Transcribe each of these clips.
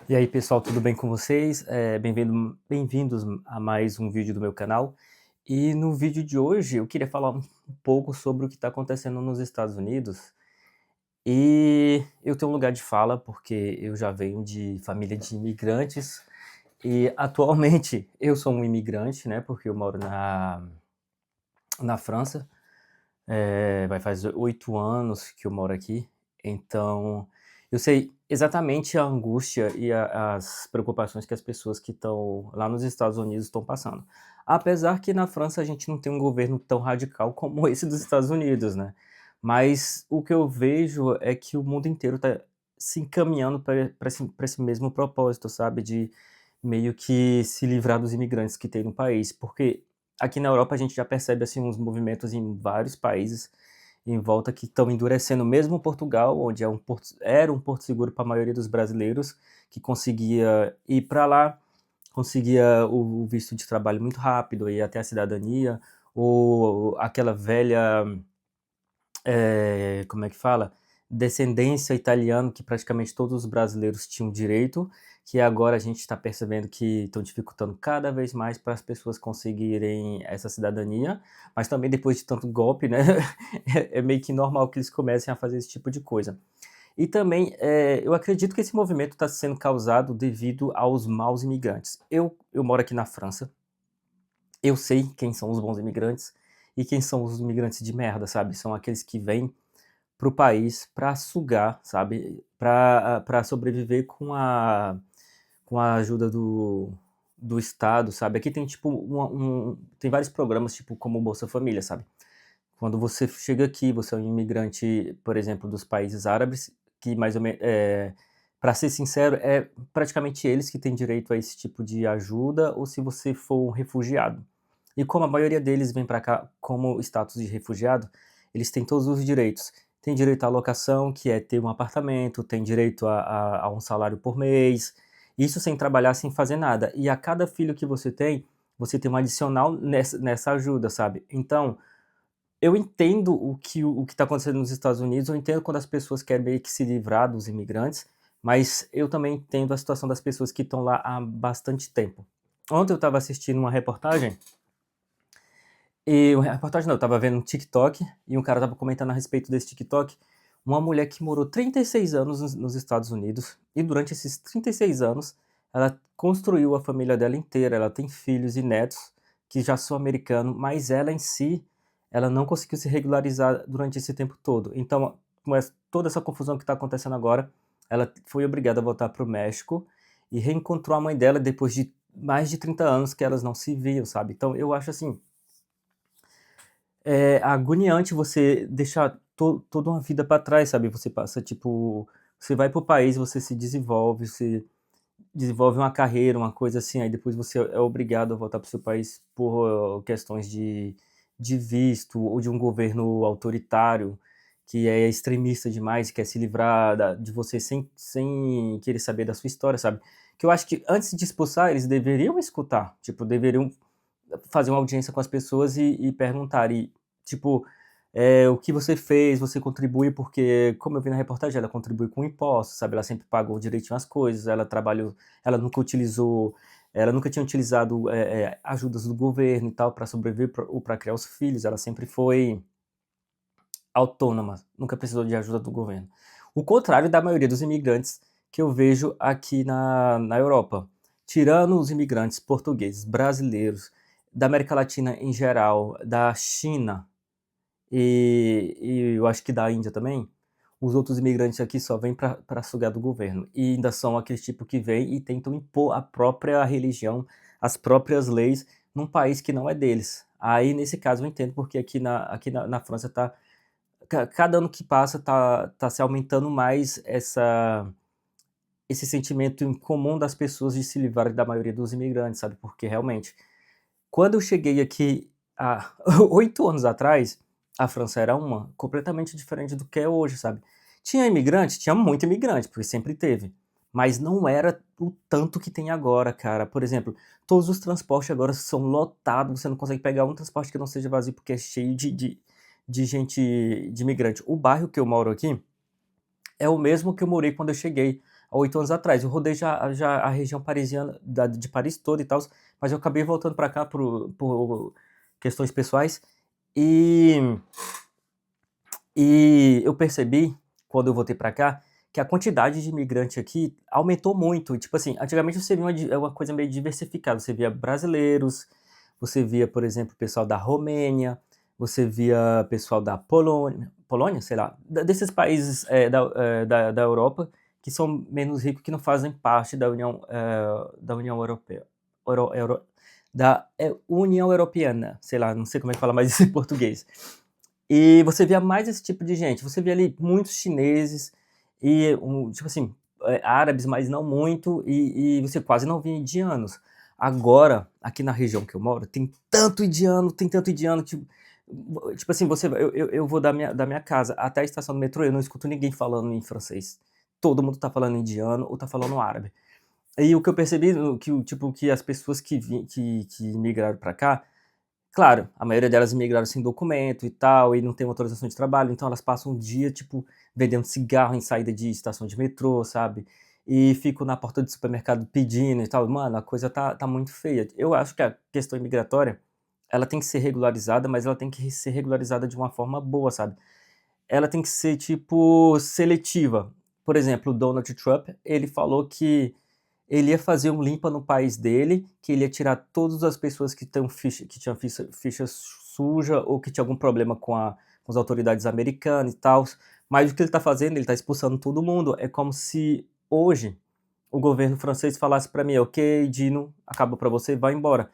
E aí, pessoal, tudo bem com vocês? Bem-vindos a mais um vídeo do meu canal. E no vídeo de hoje eu queria falar um pouco sobre o que está acontecendo nos Estados Unidos. E eu tenho um lugar de fala porque eu já venho de família de imigrantes e atualmente eu sou um imigrante, né? Porque eu moro na França. Vai fazer 8 anos que eu moro aqui, então eu sei exatamente a angústia e as preocupações que as pessoas que estão lá nos Estados Unidos estão passando. Apesar que na França a gente não tem um governo tão radical como esse dos Estados Unidos, né. Mas o que eu vejo é que o mundo inteiro está se encaminhando para esse mesmo propósito, sabe, de meio que se livrar dos imigrantes que tem no país, porque aqui na Europa a gente já percebe, assim, uns movimentos em vários países em volta que estão endurecendo, mesmo Portugal, onde era um porto seguro para a maioria dos brasileiros, que conseguia ir para lá, conseguia o visto de trabalho muito rápido e até a cidadania, ou aquela velha, como é que fala? Descendência italiana que praticamente todos os brasileiros tinham direito, que agora a gente está percebendo que estão dificultando cada vez mais para as pessoas conseguirem essa cidadania, mas também depois de tanto golpe, né, é meio que normal que eles comecem a fazer esse tipo de coisa. E também, eu acredito que esse movimento está sendo causado devido aos maus imigrantes. Eu moro aqui na França, eu sei quem são os bons imigrantes e quem são os imigrantes de merda, sabe? São aqueles que vêm para o país para sugar, sabe, para sobreviver com a ajuda do Estado, sabe. Aqui tem tipo tem vários programas, tipo como o Bolsa Família, sabe. Quando você chega aqui, você é um imigrante, por exemplo, dos países árabes, que mais ou menos, pra ser sincero, é praticamente eles que têm direito a esse tipo de ajuda, ou se você for um refugiado. E como a maioria deles vem para cá como status de refugiado, eles têm todos os direitos. Tem direito à alocação, que é ter um apartamento, tem direito a um salário por mês, isso sem trabalhar, sem fazer nada. E a cada filho que você tem um adicional nessa ajuda, sabe. Então, eu entendo o que está acontecendo nos Estados Unidos, eu entendo quando as pessoas querem meio que se livrar dos imigrantes, mas eu também entendo a situação das pessoas que estão lá há bastante tempo. Ontem eu estava assistindo uma reportagem, e uma reportagem não, eu estava vendo um TikTok, e um cara estava comentando a respeito desse TikTok, uma mulher que morou 36 anos nos Estados Unidos, e durante esses 36 anos, ela construiu a família dela inteira, ela tem filhos e netos que já são americanos, mas ela em si, ela não conseguiu se regularizar durante esse tempo todo. Então, toda essa confusão que está acontecendo agora, ela foi obrigada a voltar para o México e reencontrou a mãe dela depois de mais de 30 anos que elas não se viam, sabe. Então eu acho assim, é agoniante você deixar toda uma vida para trás, sabe, você passa, tipo, você vai para o país, você se desenvolve, você desenvolve uma carreira, uma coisa assim, aí depois você é obrigado a voltar para o seu país por questões de visto ou de um governo autoritário, que é extremista demais, quer se livrar de você sem querer saber da sua história, sabe. Que eu acho que antes de expulsar, eles deveriam escutar, tipo, deveriam fazer uma audiência com as pessoas e perguntar e, tipo, o que você fez, você contribui porque, como eu vi na reportagem, ela contribui com impostos, sabe, ela sempre pagou direitinho as coisas, ela trabalhou, ela nunca tinha utilizado, ajudas do governo e tal para sobreviver ou para criar os filhos, ela sempre foi autônoma, nunca precisou de ajuda do governo. O contrário da maioria dos imigrantes que eu vejo aqui na Europa. Tirando os imigrantes portugueses, brasileiros, da América Latina em geral, da China e eu acho que da Índia também, os outros imigrantes aqui só vêm para sugar do governo. E ainda são aqueles tipo que vêm e tentam impor a própria religião, as próprias leis, num país que não é deles. Aí, nesse caso, eu entendo porque aqui na França tá cada ano que passa tá se aumentando mais esse sentimento em comum das pessoas de se livrarem da maioria dos imigrantes, sabe, porque realmente, quando eu cheguei aqui há 8 anos atrás, a França era uma completamente diferente do que é hoje, sabe. Tinha imigrante? Tinha muito imigrante, porque sempre teve, mas não era o tanto que tem agora, cara. Por exemplo, todos os transportes agora são lotados, você não consegue pegar um transporte que não seja vazio, porque é cheio de gente, de imigrante. O bairro que eu moro aqui é o mesmo que eu morei quando eu cheguei. há 8 anos atrás. Eu rodei já a região parisiana de Paris toda e tal, mas eu acabei voltando para cá por questões pessoais. E eu percebi, quando eu voltei para cá, que a quantidade de imigrante aqui aumentou muito. E, tipo assim, antigamente você via uma coisa meio diversificada. Você via brasileiros, você via, por exemplo, pessoal da Romênia, você via pessoal da Polônia, sei lá, desses países da Europa que são menos ricos, que não fazem parte da União Europeia. Euro, Euro, União Europeana, sei lá, não sei como é que fala mais isso em português. E você via mais esse tipo de gente. Você via ali muitos chineses e, tipo assim, árabes, mas não muito, e você quase não via indianos. Agora, aqui na região que eu moro, tem tanto indiano que, tipo assim, eu vou da minha casa até a estação do metrô, eu não escuto ninguém falando em francês. Todo mundo tá falando indiano ou tá falando árabe. E o que eu percebi, que as pessoas que migraram para cá, claro, a maioria delas imigraram sem documento e tal, e não tem uma autorização de trabalho, então elas passam o dia, tipo, vendendo cigarro em saída de estação de metrô, sabe? E ficam na porta do supermercado pedindo e tal. Mano, a coisa tá muito feia. Eu acho que a questão imigratória, ela tem que ser regularizada, mas ela tem que ser regularizada de uma forma boa, sabe? Ela tem que ser, tipo, seletiva. Por exemplo, o Donald Trump, ele falou que ele ia fazer um limpa no país dele, que ele ia tirar todas as pessoas que tinham ficha suja ou que tinha algum problema com as autoridades americanas e tal. Mas o que ele está fazendo, ele está expulsando todo mundo. É como se hoje o governo francês falasse para mim, ok, Dino, acaba para você, vai embora.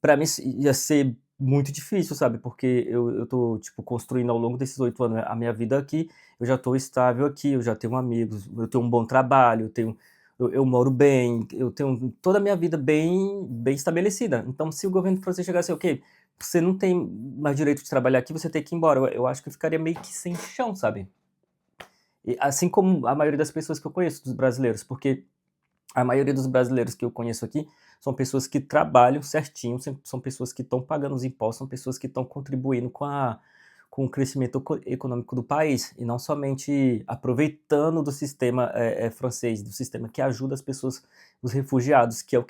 Para mim ia ser muito difícil, sabe? Porque eu tô, tipo, construindo ao longo desses 8 anos a minha vida aqui, eu já tô estável aqui, eu já tenho amigos, eu tenho um bom trabalho, eu moro bem, eu tenho toda a minha vida bem estabelecida. Então, se o governo francês chegasse, ok, você não tem mais direito de trabalhar aqui, você tem que ir embora. Eu acho que eu ficaria meio que sem chão, sabe? E, assim como a maioria das pessoas que eu conheço, dos brasileiros, porque a maioria dos brasileiros que eu conheço aqui são pessoas que trabalham certinho, são pessoas que estão pagando os impostos, são pessoas que estão contribuindo com o crescimento econômico do país, e não somente aproveitando do sistema francês, do sistema que ajuda as pessoas, os refugiados, que é o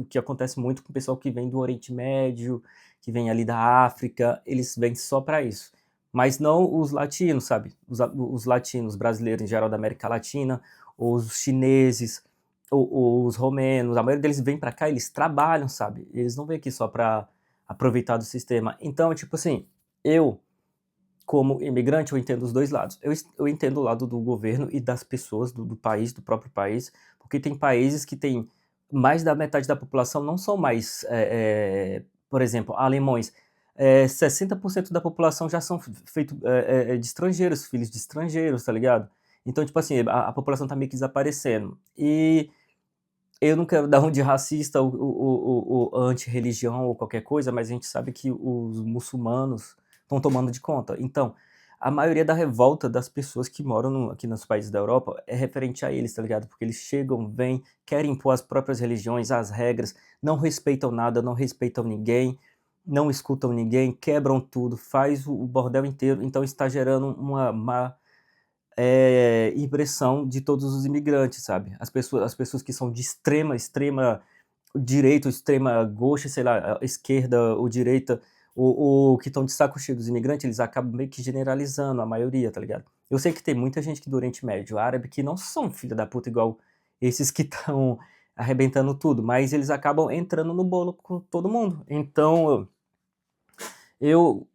que acontece muito com o pessoal que vem do Oriente Médio, que vem ali da África, eles vêm só para isso. Mas não os latinos, sabe? Os latinos, brasileiros em geral da América Latina, ou os chineses, os romenos, a maioria deles vem para cá, eles trabalham, sabe? Eles não vêm aqui só para aproveitar do sistema. Então, tipo assim, eu, como imigrante, eu entendo os dois lados. Eu entendo o lado do governo e das pessoas, do país, do próprio país, porque tem países que tem mais da metade da população não são mais, por exemplo, alemães. 60% da população já são feitos de estrangeiros, filhos de estrangeiros, tá ligado? Então, tipo assim, a população tá meio que desaparecendo. E eu não quero dar um de racista ou anti-religião ou qualquer coisa, mas a gente sabe que os muçulmanos estão tomando de conta. Então, a maioria da revolta das pessoas que moram aqui nos países da Europa é referente a eles, tá ligado? Porque eles chegam, vêm, querem impor as próprias religiões, as regras, não respeitam nada, não respeitam ninguém, não escutam ninguém, quebram tudo, faz o bordel inteiro. Então, está gerando uma má impressão de todos os imigrantes, sabe? As pessoas que são de extrema direita, ou extrema gauche, sei lá, esquerda ou direita, ou que estão de saco cheio dos imigrantes, eles acabam meio que generalizando a maioria, tá ligado? Eu sei que tem muita gente aqui do Oriente Médio, árabe, que não são filha da puta igual esses que estão arrebentando tudo, mas eles acabam entrando no bolo com todo mundo. Então, eu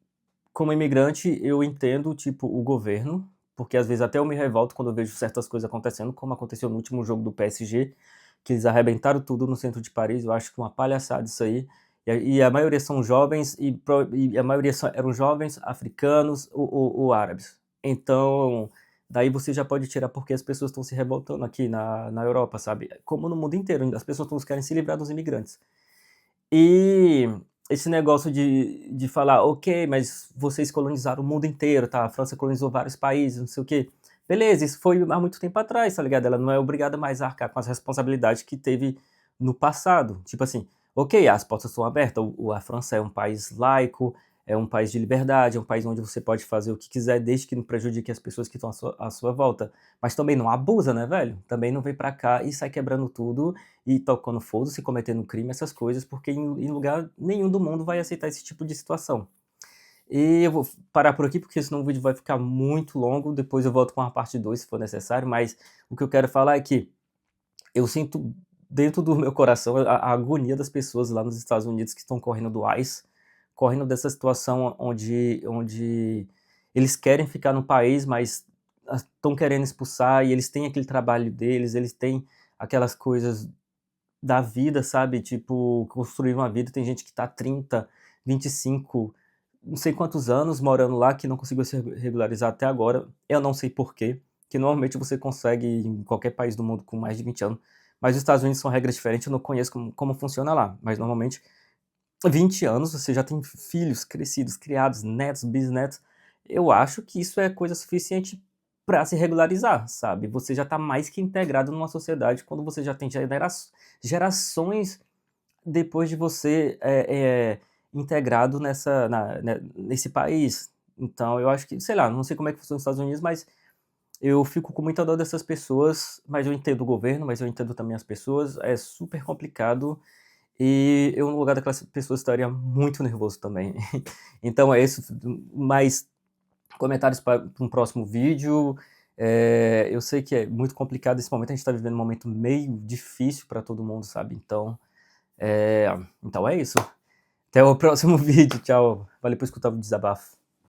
como imigrante, eu entendo, tipo, o governo, porque às vezes até eu me revolto quando eu vejo certas coisas acontecendo, como aconteceu no último jogo do PSG, que eles arrebentaram tudo no centro de Paris. Eu acho que uma palhaçada isso aí. E a maioria são jovens, e a maioria eram jovens africanos ou árabes. Então, daí você já pode tirar porque as pessoas estão se revoltando aqui na Europa, sabe? Como no mundo inteiro, as pessoas querem se livrar dos imigrantes. E esse negócio de falar, ok, mas vocês colonizaram o mundo inteiro, tá? A França colonizou vários países, não sei o quê. Beleza, isso foi há muito tempo atrás, tá ligado? Ela não é obrigada mais a arcar com as responsabilidades que teve no passado. Tipo assim, ok, as portas estão abertas, a França é um país laico, é um país de liberdade, é um país onde você pode fazer o que quiser, desde que não prejudique as pessoas que estão à sua volta. Mas também não abusa, né, velho? Também não vem pra cá e sai quebrando tudo e tocando foda-se, cometendo crime, essas coisas, porque em lugar nenhum do mundo vai aceitar esse tipo de situação. E eu vou parar por aqui, porque senão o vídeo vai ficar muito longo, depois eu volto com a parte 2 se for necessário, mas o que eu quero falar é que eu sinto dentro do meu coração a agonia das pessoas lá nos Estados Unidos que estão correndo do ICE, correndo dessa situação onde eles querem ficar no país, mas estão querendo expulsar, e eles têm aquele trabalho deles, eles têm aquelas coisas da vida, sabe, tipo, construir uma vida. Tem gente que tá 30, 25, não sei quantos anos morando lá, que não conseguiu se regularizar até agora. Eu não sei porquê, que normalmente você consegue em qualquer país do mundo com mais de 20 anos, mas os Estados Unidos são regras diferentes, eu não conheço como funciona lá, mas normalmente 20 anos você já tem filhos crescidos, criados, netos, bisnetos. Eu acho que isso é coisa suficiente para se regularizar, sabe. Você já está mais que integrado numa sociedade quando você já tem gerações depois de você, integrado nesse país. Então eu acho que, sei lá, não sei como é que funciona nos Estados Unidos, mas eu fico com muita dor dessas pessoas, mas eu entendo o governo, mas eu entendo também as pessoas. É super complicado e eu, no lugar daquelas pessoas, estaria muito nervoso também. Então é isso, mais comentários para um próximo vídeo. Eu sei que é muito complicado esse momento, a gente está vivendo um momento meio difícil para todo mundo, sabe? Então é isso. Até o próximo vídeo, tchau. Valeu por escutar o desabafo.